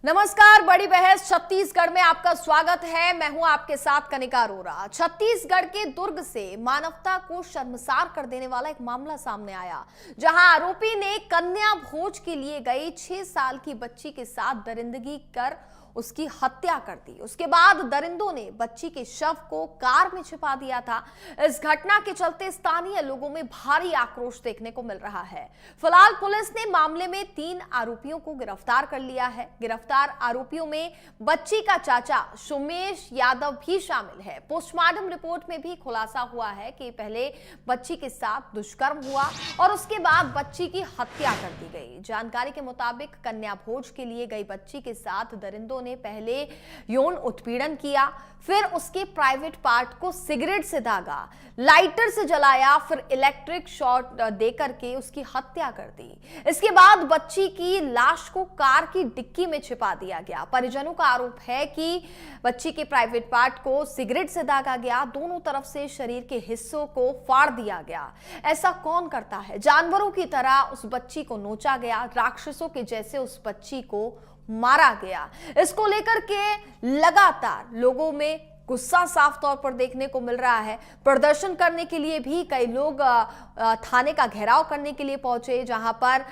नमस्कार, बड़ी बहस छत्तीसगढ़ में आपका स्वागत है। मैं हूं आपके साथ कनिका अरोरा। छत्तीसगढ़ के दुर्ग से मानवता को शर्मसार कर देने वाला एक मामला सामने आया, जहां आरोपी ने कन्या भोज के लिए गई 6 साल की बच्ची के साथ दरिंदगी कर उसकी हत्या कर दी। उसके बाद दरिंदों ने बच्ची के शव को कार में छिपा दिया था। इस घटना के चलते स्थानीय लोगों में भारी आक्रोश देखने को मिल रहा है। फिलहाल पुलिस ने मामले में 3 आरोपियों को गिरफ्तार कर लिया है। गिरफ्तार आरोपियों में बच्ची का चाचा सुमेश यादव भी शामिल है। पोस्टमार्टम रिपोर्ट में भी खुलासा हुआ है कि पहले बच्ची के साथ दुष्कर्म हुआ और उसके बाद बच्ची की हत्या कर दी गई। जानकारी के मुताबिक कन्या भोज के लिए गई बच्ची के साथ दरिंदों ने पहले यौन उत्पीड़न किया, फिर उसके प्राइवेट पार्ट को सिगरेट से दागा, लाइटर से जलाया, फिर इलेक्ट्रिक शॉक देकर के उसकी हत्या कर दी। इसके बाद बच्ची की लाश को कार की डिक्की में छिपा दिया गया। परिजनों का आरोप है कि बच्ची के प्राइवेट पार्ट को सिगरेट से दागा गया, दोनों तरफ से शरीर के हिस्सों को फाड़ दिया गया। ऐसा कौन करता है? जानवरों की तरह उस बच्ची को नोचा गया, राक्षसों के जैसे उस बच्ची को मारा गया। इसको लेकर के लगातार लोगों में गुस्सा साफ तौर पर देखने को मिल रहा है। प्रदर्शन करने के लिए भी कई लोग थाने का घेराव करने के लिए पहुंचे, जहां पर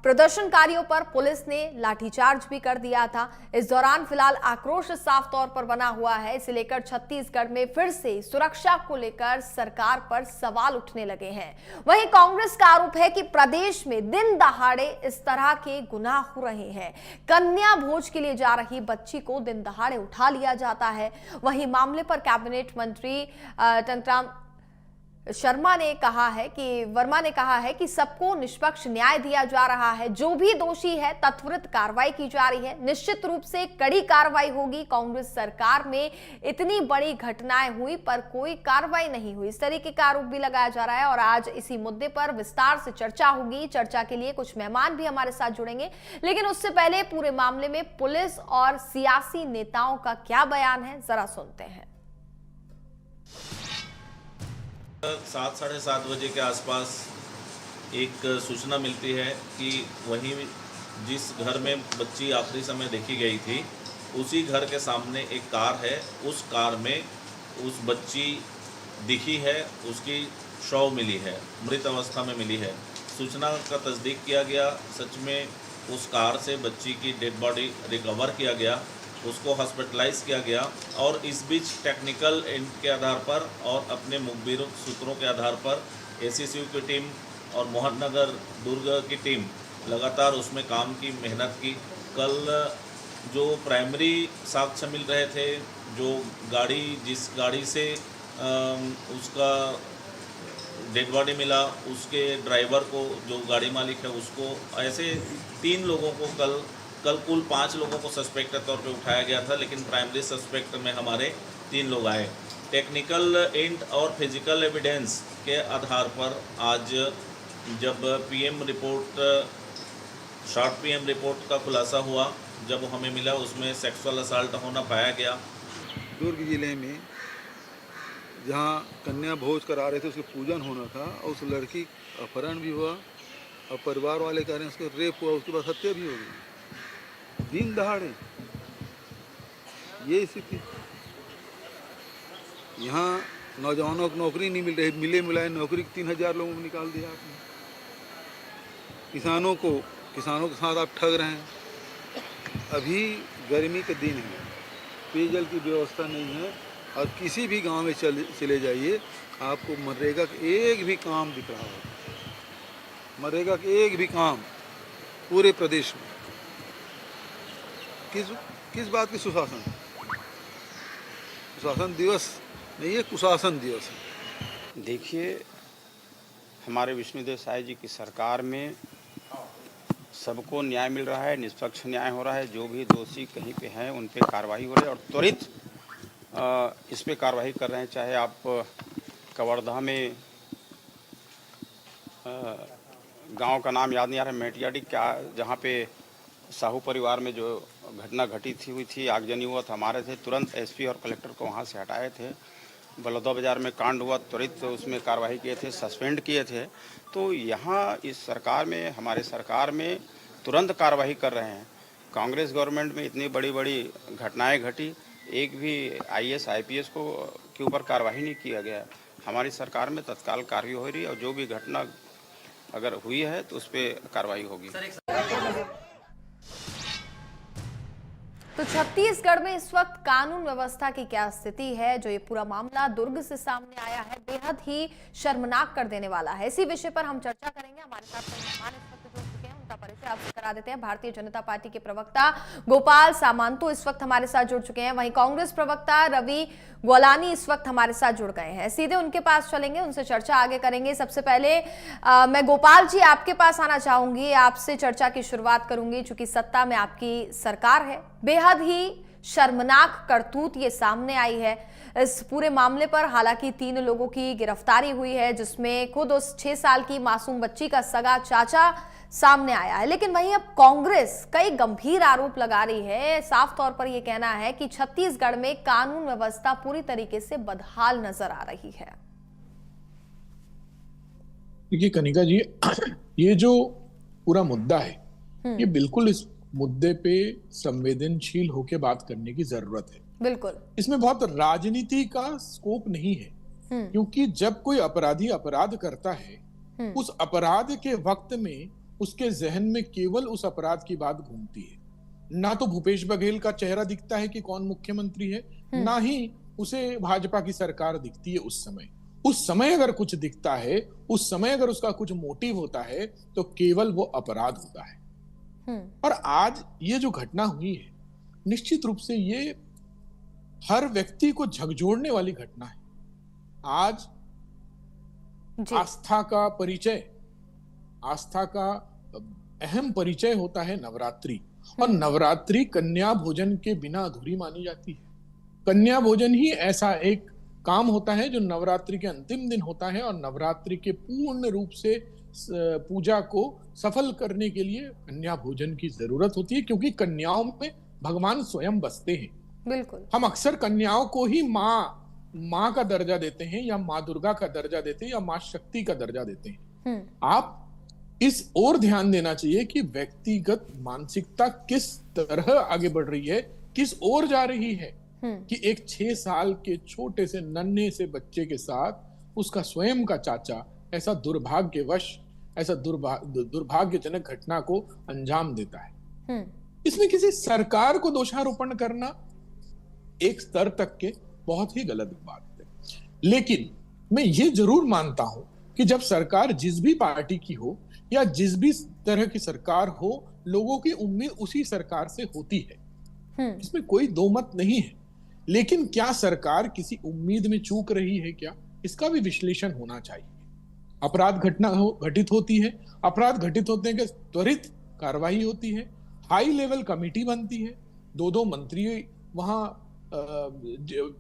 प्रदर्शनकारियों पर पुलिस ने लाठीचार्ज भी कर दिया था। इस दौरान फिलहाल आक्रोश साफ तौर पर बना हुआ है। इसे लेकर छत्तीसगढ़ में फिर से सुरक्षा को लेकर सरकार पर सवाल उठने लगे हैं। वहीं कांग्रेस का आरोप है कि प्रदेश में दिन दहाड़े इस तरह के गुनाह हो रहे हैं। कन्या भोज के लिए जा रही बच्ची को दिन दहाड़े उठा लिया जाता है। वहीं मामले पर कैबिनेट मंत्री टंकराम वर्मा ने कहा है कि सबको निष्पक्ष न्याय दिया जा रहा है। जो भी दोषी है त्वरित कार्रवाई की जा रही है। निश्चित रूप से कड़ी कार्रवाई होगी। कांग्रेस सरकार में इतनी बड़ी घटनाएं हुई पर कोई कार्रवाई नहीं हुई, इस तरीके का आरोप भी लगाया जा रहा है। और आज इसी मुद्दे पर विस्तार से चर्चा होगी। चर्चा के लिए कुछ मेहमान भी हमारे साथ जुड़ेंगे, लेकिन उससे पहले पूरे मामले में पुलिस और सियासी नेताओं का क्या बयान है, जरा सुनते हैं। 7 साढ़े 7 बजे के आसपास एक सूचना मिलती है कि वहीं जिस घर में बच्ची आखिरी समय देखी गई थी, उसी घर के सामने एक कार है। उस कार में उस बच्ची दिखी है, उसकी शव मिली है, मृत अवस्था में मिली है। सूचना का तस्दीक किया गया। सच में उस कार से बच्ची की डेड बॉडी रिकवर किया गया, उसको हॉस्पिटलाइज किया गया। और इस बीच टेक्निकल एंड के आधार पर और अपने मुखबिर सूत्रों के आधार पर एसीसीयू की टीम और मोहननगर दुर्ग की टीम लगातार उसमें काम की, मेहनत की। कल जो प्राइमरी साक्ष्य मिल रहे थे, जो जिस गाड़ी से उसका डेड बॉडी मिला, उसके ड्राइवर को, जो गाड़ी मालिक है उसको, ऐसे 3 लोगों को कल कुल 5 लोगों को सस्पेक्ट के तौर पे उठाया गया था, लेकिन प्राइमरी सस्पेक्ट में हमारे 3 लोग आए। टेक्निकल एंड और फिजिकल एविडेंस के आधार पर आज जब शॉर्ट पीएम रिपोर्ट का खुलासा हुआ, जब हमें मिला उसमें सेक्सुअल असल्ट होना पाया गया। दुर्ग जिले में जहाँ कन्या भोज करा रहे थे, उसके पूजन होना था और उस लड़की का अपहरण भी हुआ और परिवार वाले कह रहे हैं उसका रेप हुआ, उसके बाद हत्या भी हो गई दिन दहाड़े। ये स्थिति। यहाँ नौजवानों को नौकरी नहीं मिल रही, मिले मिलाए नौकरी 3000 लोगों को निकाल दिया आपने। किसानों के साथ आप ठग रहे हैं। अभी गर्मी के दिन है, पेयजल की व्यवस्था नहीं है और किसी भी गांव में चले जाइए, आपको मनरेगा का एक भी काम दिख रहा है। मनरेगा का एक भी काम पूरे प्रदेश में। किस बात की सुशासन? सुशासन दिवस नहीं है, कुशासन दिवस है। देखिए, हमारे विष्णुदेव साय जी की सरकार में सबको न्याय मिल रहा है, निष्पक्ष न्याय हो रहा है। जो भी दोषी कहीं पे हैं उन पे कार्रवाई हो रही है और त्वरित इस पे कार्रवाई कर रहे हैं। चाहे आप कवर्धा में गांव का नाम याद नहीं आ रहा, मेटियाडी क्या, जहाँ पे साहू परिवार में जो घटना हुई थी, आगजनी हुआ था, हमारे थे तुरंत एसपी और कलेक्टर को वहाँ से हटाए थे। बलौदा बाजार में कांड हुआ, त्वरित उसमें कार्रवाई किए थे, सस्पेंड किए थे। तो यहाँ इस सरकार में, हमारे सरकार में तुरंत कार्रवाई कर रहे हैं। कांग्रेस गवर्नमेंट में इतनी बड़ी बड़ी घटनाएं घटी, एक भी आईएएस आईपीएस को के ऊपर कार्रवाई नहीं किया गया। हमारी सरकार में तत्काल कार्रवाई हो रही है और जो भी घटना अगर हुई है तो उस पर कार्रवाई होगी। तो छत्तीसगढ़ में इस वक्त कानून व्यवस्था की क्या स्थिति है, जो ये पूरा मामला दुर्ग से सामने आया है, बेहद ही शर्मनाक कर देने वाला है। इसी विषय पर हम चर्चा करेंगे। हमारे साथ कई मेहमान इस वक्त जुड़ चुके हैं, उनका परिचय आपसे करा देते हैं। भारतीय जनता पार्टी के प्रवक्ता गोपाल सामंतो इस वक्त हमारे साथ जुड़ चुके हैं, वहीं कांग्रेस प्रवक्ता रवि गोलानी इस वक्त हमारे साथ जुड़ गए हैं। सीधे उनके पास चलेंगे, उनसे चर्चा आगे करेंगे। सबसे पहले मैं गोपाल जी आपके पास आना चाहूंगी, आपसे चर्चा की शुरुआत करूंगी। चूंकि सत्ता में आपकी सरकार है, बेहद ही शर्मनाक करतूत ये सामने आई है इस पूरे मामले पर। हालांकि 3 लोगों की गिरफ्तारी हुई है, जिसमें खुद उस 6 साल की मासूम बच्ची का सगा चाचा सामने आया है। लेकिन वहीं अब कांग्रेस कई गंभीर आरोप लगा रही है। साफ तौर पर यह कहना है कि छत्तीसगढ़ में कानून व्यवस्था पूरी तरीके से बदहाल नजर आ रही है। देखिए कनिका जी, ये जो पूरा मुद्दा है, ये बिल्कुल इस मुद्दे पे संवेदनशील होकर बात करने की जरूरत है। बिल्कुल, इसमें बहुत राजनीति का स्कोप नहीं है, क्योंकि जब कोई अपराधी अपराध करता है, उस अपराध के वक्त में उसके जहन में केवल उस अपराध की बात घूमती है। ना तो भूपेश बघेल का चेहरा दिखता है कि कौन मुख्यमंत्री है, ना ही उसे भाजपा की सरकार दिखती है। उस समय अगर कुछ दिखता है, उस समय अगर उसका कुछ मोटिव होता है, तो केवल वो अपराध होता है। और आज ये जो घटना हुई है, निश्चित रूप से ये हर व्यक्ति को झकझोरने वाली घटना है। आज आस्था का परिचय, आस्था का अहम परिचय होता है नवरात्रि, और नवरात्रि कन्या भोजन के बिना अधूरी मानी जाती है। कन्या भोजन ही ऐसा एक काम होता है जो नवरात्रि के अंतिम दिन होता है, और नवरात्रि के पूर्ण रूप से पूजा को सफल करने के लिए कन्या भोजन की जरूरत होती है, क्योंकि कन्याओं में भगवान स्वयं बसते हैं। बिल्कुल, हम अक्सर कन्याओं को ही माँ का दर्जा देते हैं, या माँ दुर्गा का दर्जा देते हैं, या माँ शक्ति का दर्जा देते हैं। आप इस ओर ध्यान देना चाहिए कि व्यक्तिगत मानसिकता किस तरह आगे बढ़ रही है, किस ओर जा रही है, कि एक 6 साल के छोटे से नन्हे से बच्चे के साथ उसका स्वयं का चाचा ऐसा दुर्भाग्यवश, ऐसा दुर्भाग्यजनक घटना को अंजाम देता है। इसमें किसी सरकार को दोषारोपण करना एक स्तर तक के बहुत ही गलत बात है। लेकिन मैं ये जरूर मानता हूं कि जब सरकार जिस भी पार्टी की हो, या जिस भी तरह की सरकार हो, लोगों की उम्मीद उसी सरकार से होती है, इसमें कोई दो मत नहीं है। लेकिन क्या सरकार किसी उम्मीद में चूक रही है क्या, इसका भी विश्लेषण होना चाहिए। अपराध घटित होती है, अपराध घटित होते हैं कि त्वरित कार्रवाई होती है, हाई लेवल कमेटी बनती है, 2-2 मंत्री वहां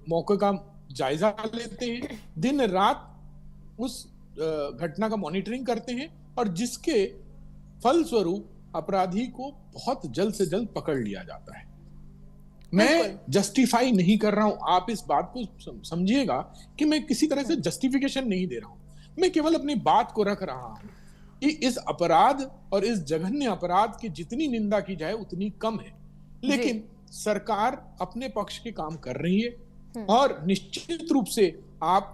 मौके का जायजा लेते हैं, दिन रात उस घटना का मॉनिटरिंग करते हैं, और जिसके फलस्वरूप अपराधी को बहुत जल्द से जल्द पकड़ लिया जाता है। मैं जस्टिफाई नहीं कर रहा हूं, आप इस बात को समझिएगा कि मैं किसी तरह से जस्टिफिकेशन नहीं दे रहा हूं, मैं केवल अपनी बात को रख रहा हूं कि इस अपराध और इस जघन्य अपराध की जितनी निंदा की जाए उतनी कम है। लेकिन सरकार अपने पक्ष के काम कर रही है, और निश्चित रूप से आप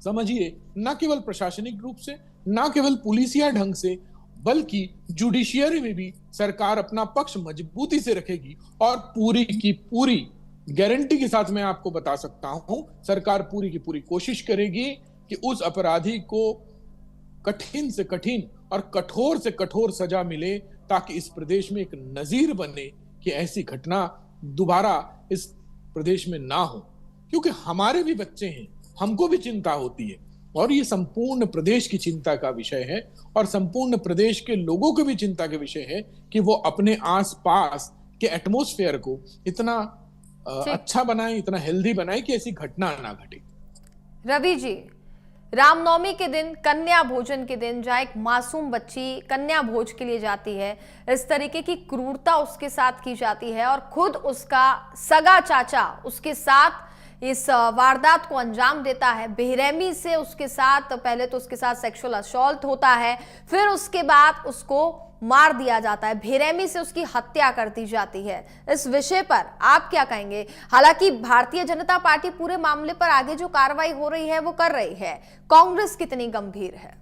समझिए, न केवल प्रशासनिक रूप से, न केवल पुलिसिया ढंग से, बल्कि जुडिशियरी में भी सरकार अपना पक्ष मजबूती से रखेगी। और पूरी की पूरी गारंटी के साथ मैं आपको बता सकता हूं, सरकार पूरी की पूरी कोशिश करेगी कि उस अपराधी को कठिन से कठिन और कठोर से कठोर सजा मिले, ताकि इस प्रदेश में एक नजीर बने कि ऐसी घटना दोबारा इस प्रदेश में ना हो। क्योंकि हमारे भी बच्चे हैं, हमको भी चिंता होती है, और ये संपूर्ण प्रदेश की चिंता का विषय है, और संपूर्ण प्रदेश के लोगों की भी चिंता का विषय है कि वो अपने आसपास के एटमॉस्फेयर को इतना अच्छा बनाए, इतना हेल्दी बनाए कि ऐसी घटना ना घटे। रवि जी, रामनवमी के दिन, कन्या भोजन के दिन, जहाँ एक मासूम बच्ची कन्या भोज के लिए जाती है, इस तरीके की क्रूरता उसके साथ की जाती है, और खुद उसका सगा चाचा उसके साथ इस वारदात को अंजाम देता है। बेरहमी से उसके साथ, पहले तो उसके साथ सेक्सुअल असॉल्ट होता है, फिर उसके बाद उसको मार दिया जाता है, बेरहमी से उसकी हत्या कर दी जाती है। इस विषय पर आप क्या कहेंगे? हालांकि भारतीय जनता पार्टी पूरे मामले पर आगे जो कार्रवाई हो रही है वो कर रही है, कांग्रेस कितनी गंभीर है?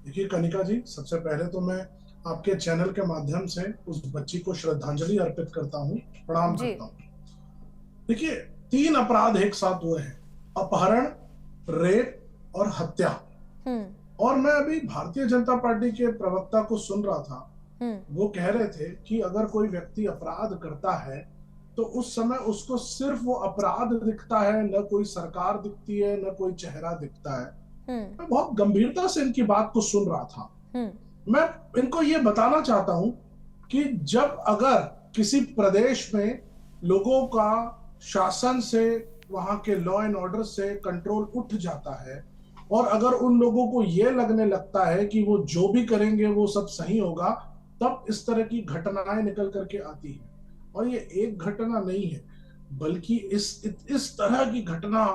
देखिए कनिका जी, सबसे पहले तो मैं आपके चैनल के माध्यम से उस बच्ची को श्रद्धांजलि अर्पित करता हूँ, प्रणाम करता हूँ। देखिए 3 अपराध एक साथ हुए हैं, अपहरण, रेप और हत्या। और मैं अभी भारतीय जनता पार्टी के प्रवक्ता को सुन रहा था, वो कह रहे थे कि अगर कोई व्यक्ति अपराध करता है तो उस समय उसको सिर्फ वो अपराध दिखता है, न कोई सरकार दिखती है, न कोई चेहरा दिखता है। मैं बहुत गंभीरता से इनकी बात को सुन रहा था। मैं इनको ये बताना चाहता हूं कि जब अगर किसी प्रदेश में लोगों का शासन से, वहां के लॉ एंड ऑर्डर से कंट्रोल उठ जाता है और अगर उन लोगों को ये लगने लगता है कि वो जो भी करेंगे वो सब सही होगा, तब इस तरह की घटनाएं निकल करके आती है। और ये एक घटना नहीं है, बल्कि इस तरह की घटना,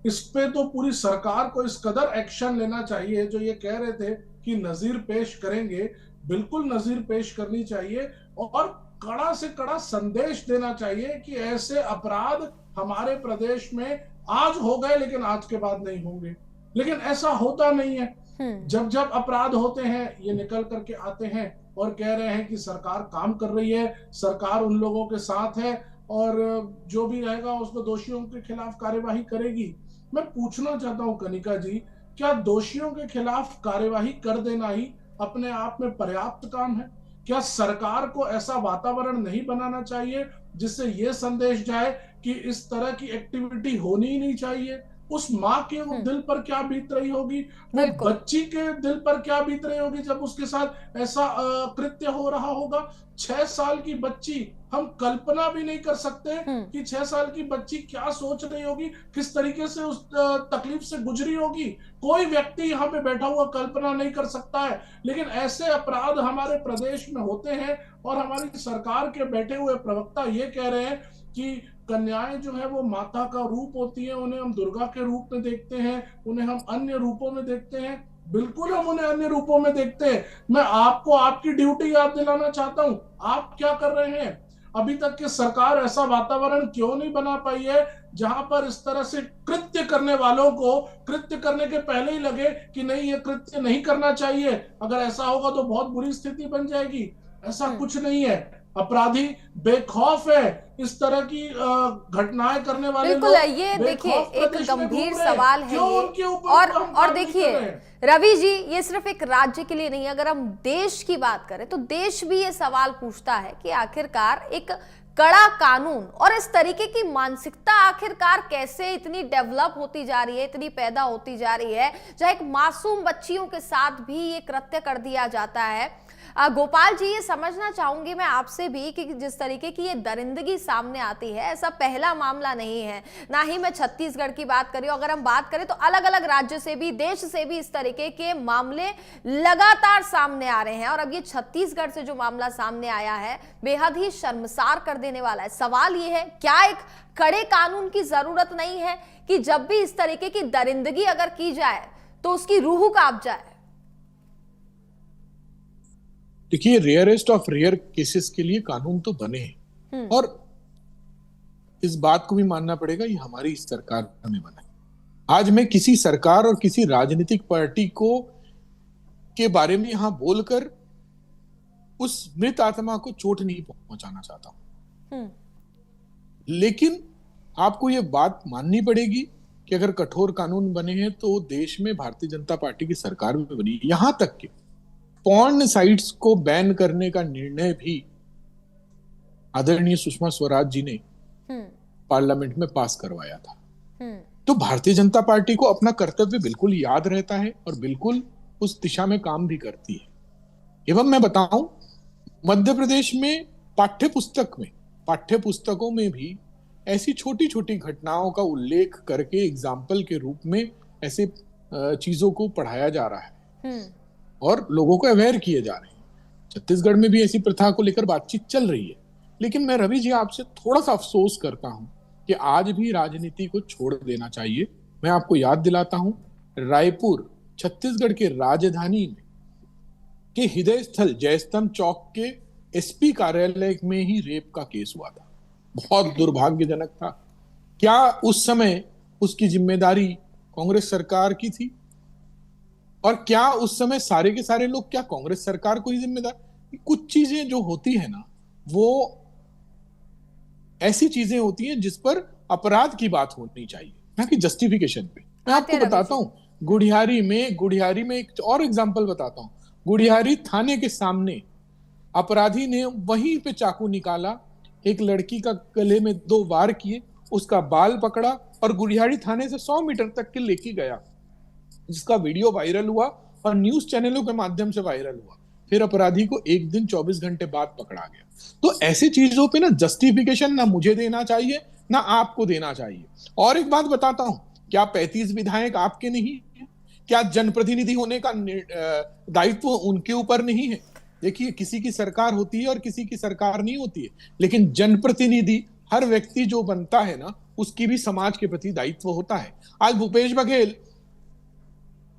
इस पे तो पूरी सरकार को इस कदर एक्शन लेना चाहिए। जो ये कह रहे थे कि नजीर पेश करेंगे, बिल्कुल नजीर पेश करनी चाहिए और कड़ा से कड़ा संदेश देना चाहिए कि ऐसे अपराध हमारे प्रदेश में आज हो गए लेकिन आज के बाद नहीं होंगे। लेकिन ऐसा होता नहीं है। जब जब अपराध होते हैं ये निकल करके आते हैं और कह रहे हैं कि सरकार काम कर रही है, सरकार उन लोगों के साथ है और जो भी रहेगा उसको दोषियों के खिलाफ कार्यवाही करेगी। मैं पूछना चाहता हूं कनिका जी, क्या दोषियों के खिलाफ कार्यवाही कर देना ही अपने आप में पर्याप्त काम है? क्या सरकार को ऐसा वातावरण नहीं बनाना चाहिए जिससे ये संदेश जाए कि इस तरह की एक्टिविटी होनी ही नहीं चाहिए? उस माँ के दिल पर क्या बीत रही होगी, वो बच्ची के दिल पर क्या बीत रही होगी जब उसके साथ ऐसा कृत्य हो रहा होगा। 6 साल की बच्ची, हम कल्पना भी नहीं कर सकते कि 6 साल की बच्ची क्या सोच रही होगी, किस तरीके से उस तकलीफ से गुजरी होगी। कोई व्यक्ति यहाँ पे बैठा हुआ कल्पना नहीं कर सकता है। लेकिन ऐसे अपराध हमारे प्रदेश में होते हैं और हमारी सरकार के बैठे हुए प्रवक्ता ये कह रहे हैं कि कन्याएं जो है वो माता का रूप होती है, उन्हें हम दुर्गा के रूप में देखते हैं, उन्हें हम अन्य रूपों में देखते हैं। बिल्कुल हम उन्हें अन्य रूपों में देखते हैं। मैं आपको आपकी ड्यूटी याद दिलाना चाहता हूं, आप क्या कर रहे हैं? अभी तक की सरकार ऐसा वातावरण क्यों नहीं बना पाई है जहां पर इस तरह से कृत्य करने वालों को कृत्य करने के पहले ही लगे कि नहीं ये कृत्य नहीं करना चाहिए, अगर ऐसा होगा तो बहुत बुरी स्थिति बन जाएगी। ऐसा कुछ नहीं है। अपराधी बेखौफ है, इस तरह की घटनाएं करने वाले बिल्कुल लोग ये देखिए एक गंभीर घूम रहे हैं। सवाल है क्यों ये। उनके ऊपर हम और काम नहीं देखिए कर रहे हैं? रवि जी, ये सिर्फ एक राज्य के लिए नहीं, अगर हम देश की बात करें तो देश भी ये सवाल पूछता है कि आखिरकार एक कड़ा कानून और इस तरीके की मानसिकता आखिरकार कैसे इतनी डेवलप होती जा रही है, इतनी पैदा होती जा रही है, जहां एक मासूम बच्चियों के साथ भी ये कृत्य कर दिया जाता है। गोपाल जी, ये समझना चाहूंगी मैं आपसे भी कि जिस तरीके की ये दरिंदगी सामने आती है, ऐसा पहला मामला नहीं है, ना ही मैं छत्तीसगढ़ की बात कर रही हूं। अगर हम बात करें तो अलग अलग राज्य से भी, देश से भी इस तरीके के मामले लगातार सामने आ रहे हैं और अब ये छत्तीसगढ़ से जो मामला सामने आया है बेहद ही शर्मसार कर देने वाला है। सवाल ये है, क्या एक कड़े कानून की जरूरत नहीं है कि जब भी इस तरीके की दरिंदगी अगर की जाए तो उसकी रूह कांप जाए? देखिए, रेयरेस्ट ऑफ रेयर केसेस के लिए कानून तो बने हैं और इस बात को भी मानना पड़ेगा ये हमारी सरकार में बना है। आज मैं किसी सरकार और किसी राजनीतिक पार्टी को के बारे में यहां बोलकर उस मृत आत्मा को चोट नहीं पहुंचाना चाहता हूं, लेकिन आपको यह बात माननी पड़ेगी कि अगर कठोर कानून बने हैं तो देश में भारतीय जनता पार्टी की सरकार में बनी। यहां तक कि पॉर्न साइट्स को बैन करने का निर्णय भी आदरणीय सुषमा स्वराज जी ने पार्लियामेंट में पास करवाया था। तो भारतीय जनता पार्टी को अपना कर्तव्य बिल्कुल याद रहता है और बिल्कुल उस दिशा में काम भी करती है। एवं मैं बताऊं, मध्य प्रदेश में पाठ्य पुस्तकों में भी ऐसी छोटी छोटी घटनाओं का उल्लेख करके एग्जाम्पल के रूप में ऐसे चीजों को पढ़ाया जा रहा है और लोगों को अवेयर किए जा रहे हैं। छत्तीसगढ़ में भी ऐसी प्रथा को लेकर बातचीत चल रही है। लेकिन मैं रवि जी आपसे थोड़ा सा अफसोस करता हूं कि आज भी राजनीति को छोड़ देना चाहिए। मैं आपको याद दिलाता हूं, रायपुर छत्तीसगढ़ के राजधानी में कि हृदय स्थल जयस्तंभ चौक के एसपी कार्यालय में ही रेप का केस हुआ था। बहुत दुर्भाग्यजनक था। क्या उस समय उसकी जिम्मेदारी कांग्रेस सरकार की थी? और क्या उस समय सारे के सारे लोग क्या कांग्रेस सरकार को ही जिम्मेदार? कुछ चीजें जो होती है ना, वो ऐसी चीजें होती हैं जिस पर अपराध की बात होनी चाहिए, ना कि जस्टिफिकेशन पे। मैं आपको बताता हूं, गुढ़ियारी में एक और एग्जांपल बताता हूं। गुढ़ियारी थाने के सामने अपराधी ने वहीं पे चाकू निकाला, एक लड़की का गले में 2 वार किए, उसका बाल पकड़ा और गुढ़ियारी थाने से 100 मीटर तक के लेके गया, जिसका वीडियो वायरल हुआ और न्यूज चैनलों के माध्यम से वायरल हुआ। फिर अपराधी को 1 दिन 24 घंटे बाद पकड़ा गया। तो ऐसी चीजों पे ना जस्टिफिकेशन ना मुझे देना चाहिए ना आपको देना चाहिए। और एक बात बताता हूं, क्या 35 विधायक आपके नहीं है? क्या जनप्रतिनिधि होने का दायित्व उनके ऊपर नहीं है? देखिए, किसी की सरकार होती है और किसी की सरकार नहीं होती है, लेकिन जनप्रतिनिधि हर व्यक्ति जो बनता है ना, उसकी भी समाज के प्रति दायित्व होता है। आज भूपेश बघेल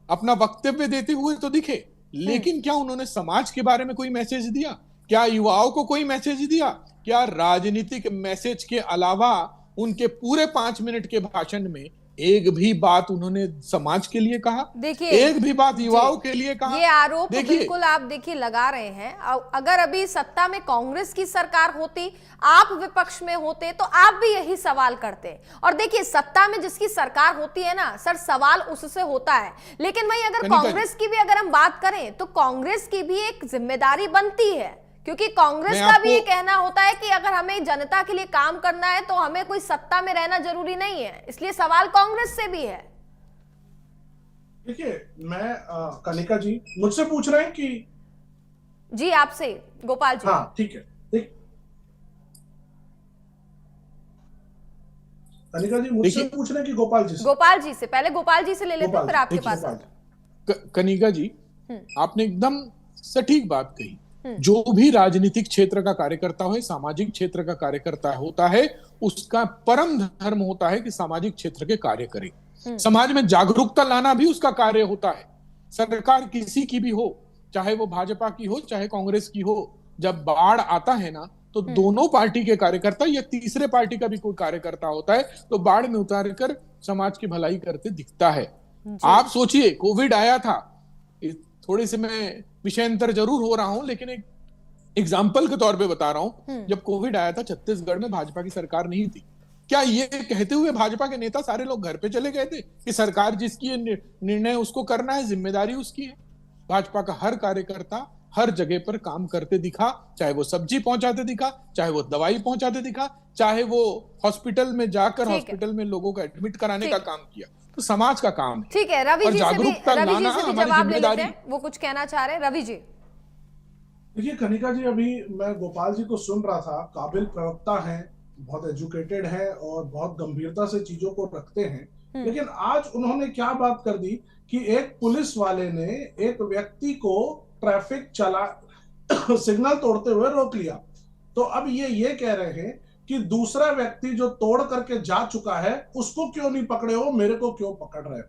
अपना वक्तव्य देते हुए तो दिखे, लेकिन क्या उन्होंने समाज के बारे में कोई मैसेज दिया? क्या युवाओं को कोई मैसेज दिया? क्या राजनीतिक मैसेज के अलावा उनके पूरे 5 मिनट के भाषण में एक भी बात उन्होंने समाज के लिए कहा? देखिए, एक भी बात युवाओं के लिए कहा? ये आरोप बिल्कुल आप देखिए लगा रहे हैं। अगर अभी सत्ता में कांग्रेस की सरकार होती, आप विपक्ष में होते, तो आप भी यही सवाल करते। और देखिए, सत्ता में जिसकी सरकार होती है ना सर, सवाल उससे होता है। लेकिन वहीं अगर कांग्रेस की भी अगर हम बात करें तो कांग्रेस की भी एक जिम्मेदारी बनती है, क्योंकि कांग्रेस का भी ये कहना होता है कि अगर हमें जनता के लिए काम करना है तो हमें कोई सत्ता में रहना जरूरी नहीं है। इसलिए सवाल कांग्रेस से भी है। देखिए, मैं कनिका जी मुझसे पूछ रहे हैं कि जी, आपसे गोपाल जी। हाँ, ठीक है। कनिका जी मुझसे पूछ रहे हैं कि गोपाल जी से? गोपाल जी से, पहले गोपाल जी से ले लेते हैं, फिर आपके पास आते हैं। कनिका जी, आपने एकदम सटीक बात कही। जो भी राजनीतिक क्षेत्र का कार्यकर्ता हो, सामाजिक क्षेत्र का कार्यकर्ता होता है, उसका परम धर्म होता है कि सामाजिक क्षेत्र के कार्य करे। समाज में जागरूकता लाना भी उसका कार्य होता है। सरकार किसी की भी हो, चाहे वो भाजपा की हो चाहे कांग्रेस की हो, जब बाढ़ आता है ना, तो दोनों पार्टी के कार्यकर्ता या तीसरे पार्टी का भी कोई कार्यकर्ता होता है, तो बाढ़ में उतार कर समाज की भलाई करते दिखता है। आप सोचिए, कोविड आया था, थोड़ी सी मैं विषयांतर जरूर हो रहा हूं, लेकिन एक एग्जाम्पल के तौर पे बता रहा हूं। जब कोविड आया था, छत्तीसगढ़ में भाजपा की सरकार नहीं थी। क्या ये कहते हुए भाजपा के नेता सारे लोग घर पे चले गए थे कि सरकार जिसकी निर्णय उसको करना है, जिम्मेदारी उसकी है? भाजपा का हर कार्यकर्ता हर जगह पर काम करते दिखा, चाहे वो सब्जी पहुंचाते दिखा, चाहे वो दवाई पहुंचाते दिखा, चाहे वो हॉस्पिटल में जाकर हॉस्पिटल में लोगों को एडमिट कराने का काम किया। तो समाज का काम है। ठीक है, रवि जी से भी जवाब ले लेते हैं, वो कुछ कहना चाह रहे हैं। रवि जी। देखिए कनिका जी, अभी मैं गोपाल जी को सुन रहा था। काबिल प्रवक्ता हैं, बहुत एजुकेटेड हैं और बहुत गंभीरता से चीजों को रखते हैं। लेकिन आज उन्होंने क्या बात कर दी कि एक पुलिस वाले ने एक व्यक्ति को ट्रैफिक चला सिग्नल तोड़ते हुए रोक लिया, तो अब ये कह रहे हैं कि दूसरा व्यक्ति जो तोड़ करके जा चुका है उसको क्यों नहीं पकड़े हो, मेरे को क्यों पकड़ रहे हो?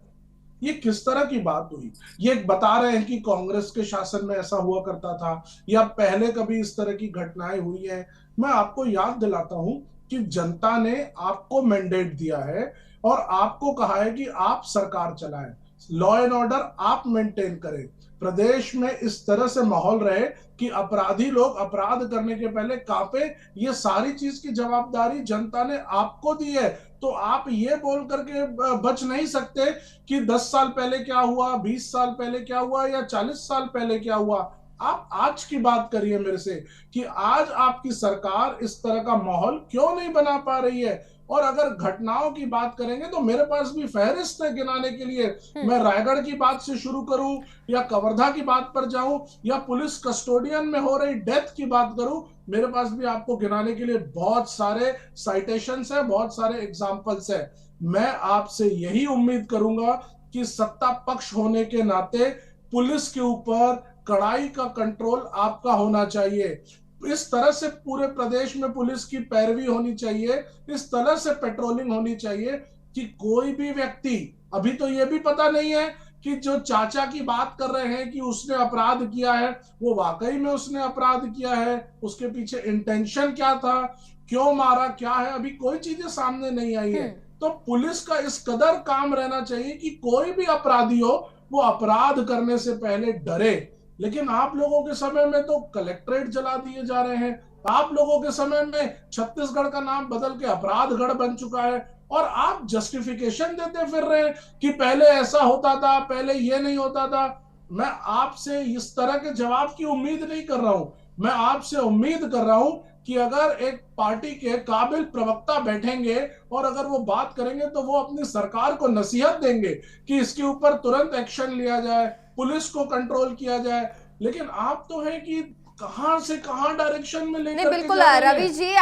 ये किस तरह की बात हुई? ये बता रहे हैं कि कांग्रेस के शासन में ऐसा हुआ करता था या पहले कभी इस तरह की घटनाएं हुई हैं। मैं आपको याद दिलाता हूं कि जनता ने आपको मैंडेट दिया है और आपको कहा है कि आप सरकार चलाएं, लॉ एंड ऑर्डर आप मेंटेन करें, प्रदेश में इस तरह से माहौल रहे कि अपराधी लोग अपराध करने के पहले कांपे। ये सारी चीज की जवाबदारी जनता ने आपको दी है। तो आप ये बोल करके बच नहीं सकते कि 10 साल पहले क्या हुआ, 20 साल पहले क्या हुआ या 40 साल पहले क्या हुआ। आप आज की बात करिए मेरे से कि आज आपकी सरकार इस तरह का माहौल क्यों नहीं बना पा रही है। और अगर घटनाओं की बात करेंगे तो मेरे पास भी फहरिस्त है गिनाने के लिए। मैं रायगढ़ की बात से शुरू करूं या कवर्धा की बात पर जाऊं या पुलिस कस्टोडियन में हो रही डेथ की बात करूं, मेरे पास भी आपको गिनाने के लिए बहुत सारे साइटेशंस है, बहुत सारे एग्जांपल्स है। मैं आपसे यही उम्मीद करूंगा कि सत्ता पक्ष होने के नाते पुलिस के ऊपर कड़ाई का कंट्रोल आपका होना चाहिए। इस तरह से पूरे प्रदेश में पुलिस की पैरवी होनी चाहिए, इस तरह से पेट्रोलिंग होनी चाहिए कि कोई भी व्यक्ति, अभी तो यह भी पता नहीं है कि जो चाचा की बात कर रहे हैं कि उसने अपराध किया है, वो वाकई में उसने अपराध किया है, उसके पीछे इंटेंशन क्या था, क्यों मारा, क्या है, अभी कोई चीजें सामने नहीं आई है। तो पुलिस का इस कदर काम रहना चाहिए कि कोई भी अपराधी हो वो अपराध करने से पहले डरे। लेकिन आप लोगों के समय में तो कलेक्ट्रेट जला दिए जा रहे हैं, आप लोगों के समय में छत्तीसगढ़ का नाम बदल के अपराधगढ़ बन चुका है, और आप जस्टिफिकेशन देते फिर रहे हैं कि पहले ऐसा होता था, पहले ये नहीं होता था। मैं आपसे इस तरह के जवाब की उम्मीद नहीं कर रहा हूं। मैं आपसे उम्मीद कर रहा हूं कि अगर एक पार्टी के काबिल प्रवक्ता बैठेंगे और अगर वो बात करेंगे तो वो अपनी सरकार को नसीहत देंगे कि इसके ऊपर तुरंत एक्शन लिया जाए, पुलिस को कंट्रोल किया जाए। लेकिन आप तो है कि कहां से कहां डायरेक्शन में लेकर नहीं, के बिल्कुल जा रहे हैं। रवि जी,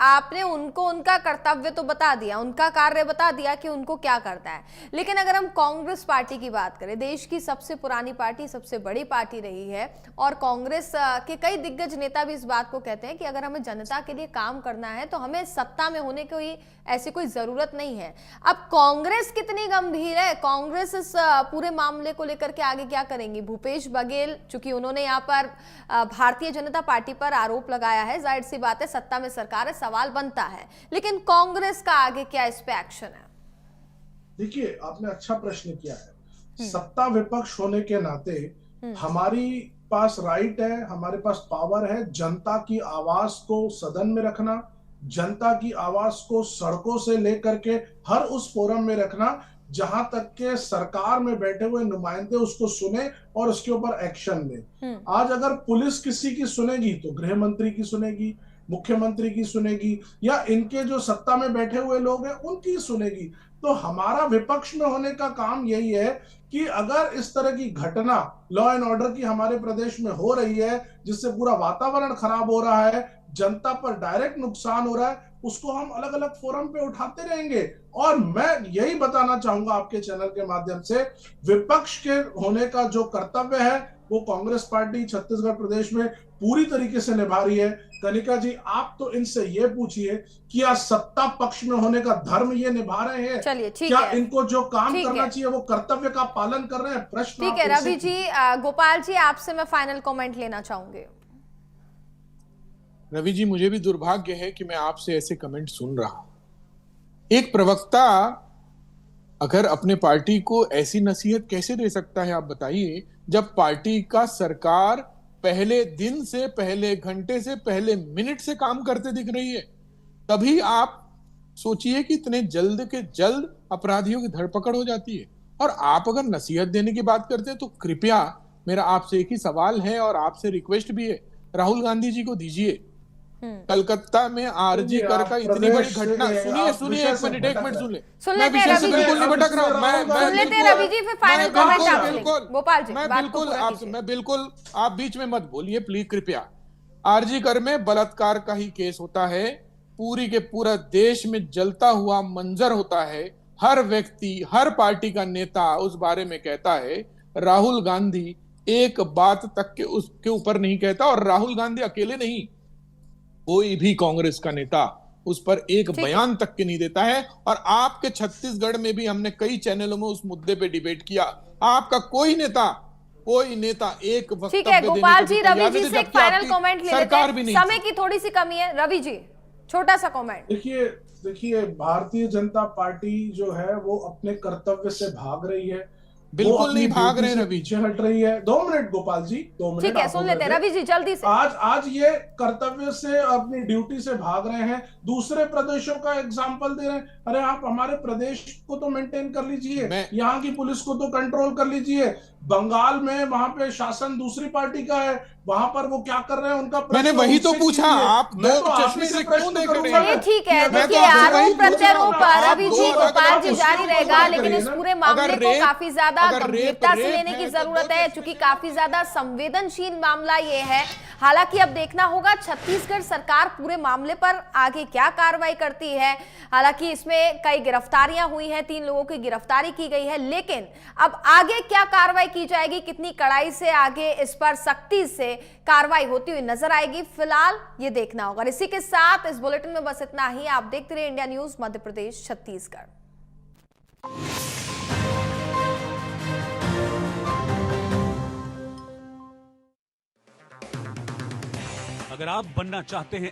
आपने उनको उनका कर्तव्य तो बता दिया, उनका कार्य बता दिया कि उनको क्या करना है। लेकिन अगर हम कांग्रेस पार्टी की बात करें, देश की सबसे पुरानी पार्टी, सबसे बड़ी पार्टी रही है, और कांग्रेस के कई दिग्गज नेता भी इस बात को कहते हैं कि अगर हमें जनता के लिए काम करना है तो हमें सत्ता में होने की ऐसी कोई जरूरत नहीं है। अब कांग्रेस कितनी गंभीर है, कांग्रेस इस पूरे मामले को लेकर के आगे क्या करेंगी? भूपेश बघेल, चूंकि उन्होंने यहाँ पर भारतीय जनता पार्टी पर आरोप लगाया है, जाहिर सी बात है सत्ता में सरकार है, सवाल बनता है, लेकिन कांग्रेस का आगे क्या इस पे एक्शन है? देखिए, आपने अच्छा प्रश्न किया है। सत्ता विपक्ष होने के नाते हमारी पास राइट है, हमारे पास पावर है जनता की आवाज को सदन में रखना, जनता की आवाज को सड़कों से लेकर के हर उस फोरम में रखना जहां तक के सरकार में बैठे हुए नुमाइंदे उसको सुने और उसके ऊपर एक्शन ले। आज अगर पुलिस किसी की सुनेगी तो गृह मंत्री की सुनेगी, मुख्यमंत्री की सुनेगी, या इनके जो सत्ता में बैठे हुए लोग हैं उनकी सुनेगी। तो हमारा विपक्ष में होने का काम यही है कि अगर इस तरह की घटना लॉ एंड ऑर्डर की हमारे प्रदेश में हो रही है, जिससे पूरा वातावरण खराब हो रहा है, जनता पर डायरेक्ट नुकसान हो रहा है, उसको हम अलग अलग फोरम पे उठाते रहेंगे। और मैं यही बताना चाहूंगा आपके चैनल के माध्यम से, विपक्ष के होने का जो कर्तव्य है वो कांग्रेस पार्टी छत्तीसगढ़ प्रदेश में पूरी तरीके से निभा रही है। कनिका जी, आप तो इनसे ये पूछिए कि क्या सत्ता पक्ष में होने का धर्म ये निभा रहे हैं? चलिए, ठीक क्या है, इनको जो काम ठीक करना है, चाहिए वो कर्तव्य का पालन कर रहे हैं? प्रश्न ठीक है। रवि जी, गोपाल जी, आपसे मैं फाइनल कमेंट लेना चाहूंगी। रवि जी, मुझे भी दुर्भाग्य है कि मैं आपसे ऐसे कमेंट सुन रहा हूं। एक प्रवक्ता अगर अपने पार्टी को ऐसी नसीहत कैसे दे सकता है, आप बताइए, जब पार्टी का सरकार पहले दिन से, पहले घंटे से, पहले मिनट से काम करते दिख रही है। तभी आप सोचिए कि इतने जल्द के जल्द अपराधियों की धरपकड़ हो जाती है। और आप अगर नसीहत देने की बात करते हैं तो कृपया मेरा आपसे एक ही सवाल है और आपसे रिक्वेस्ट भी है, राहुल गांधी जी को दीजिए। कलकत्ता में आरजी कर का इतनी बड़ी घटना, सुनिए एक मिनट सुन ले। मैं विषय से बिल्कुल नहीं भटक रहा हूं। मैं बिल्कुल, आप बीच में मत बोलिए प्लीज, कृपया। आरजी कर में बलात्कार का ही केस होता है, पूरी के पूरा देश में जलता हुआ मंजर होता है, हर व्यक्ति, हर पार्टी का नेता उस बारे में कहता है। राहुल गांधी एक बात तक के उसके ऊपर नहीं कहता, और राहुल गांधी अकेले नहीं, कोई भी कांग्रेस का नेता उस पर एक बयान तक के नहीं देता है। और आपके छत्तीसगढ़ में भी हमने कई चैनलों में उस मुद्दे पे डिबेट किया, आपका कोई नेता एक वक्तव्य ठीक है गोपाल जी, रवि जी से एक फाइनल कमेंट ले लेते सरकार भी हैं, नहीं, समय की थोड़ी सी कमी है। रवि जी, छोटा सा कमेंट। देखिए, भारतीय जनता पार्टी जो है वो अपने कर्तव्य से भाग रही है, बिल्कुल नहीं भाग रहे रवि, पीछे हट रही है। 2 मिनट गोपाल जी, 2 मिनट, ठीक है, सुन लेते हैं रवि जी जल्दी से। आज ये कर्तव्य से, अपनी ड्यूटी से भाग रहे हैं, दूसरे प्रदेशों का एग्जांपल दे रहे हैं। अरे आप हमारे प्रदेश को तो मेंटेन कर लीजिए, यहाँ की पुलिस को तो कंट्रोल कर लीजिए। बंगाल में वहां पे शासन दूसरी पार्टी का है, वहां पर वो क्या कर रहे हैं उनका मैंने वही तो पूछा, आप दो चश्मे से क्यों देख रहे हैं? ठीक है, देखिए, आरोप प्रत्यारोप रवि जी, गोपाल जी जारी रहेगा, लेकिन इस पूरे मामले को काफी ज्यादा गंभीरता से लेने की जरूरत है, क्योंकि काफी ज्यादा संवेदनशील मामला ये है। हालांकि अब देखना होगा छत्तीसगढ़ सरकार पूरे मामले पर आगे क्या कार्रवाई करती है। हालांकि इसमें कई गिरफ्तारियां हुई हैं, 3 लोगों की गिरफ्तारी की गई है, लेकिन अब आगे क्या कार्रवाई की जाएगी, कितनी कड़ाई से आगे इस पर सख्ती से कार्रवाई होती हुई नजर आएगी, फिलहाल ये देखना होगा। इसी के साथ इस बुलेटिन में बस इतना ही। आप देखते रहिए इंडिया न्यूज मध्य प्रदेश छत्तीसगढ़। अगर आप बनना चाहते हैं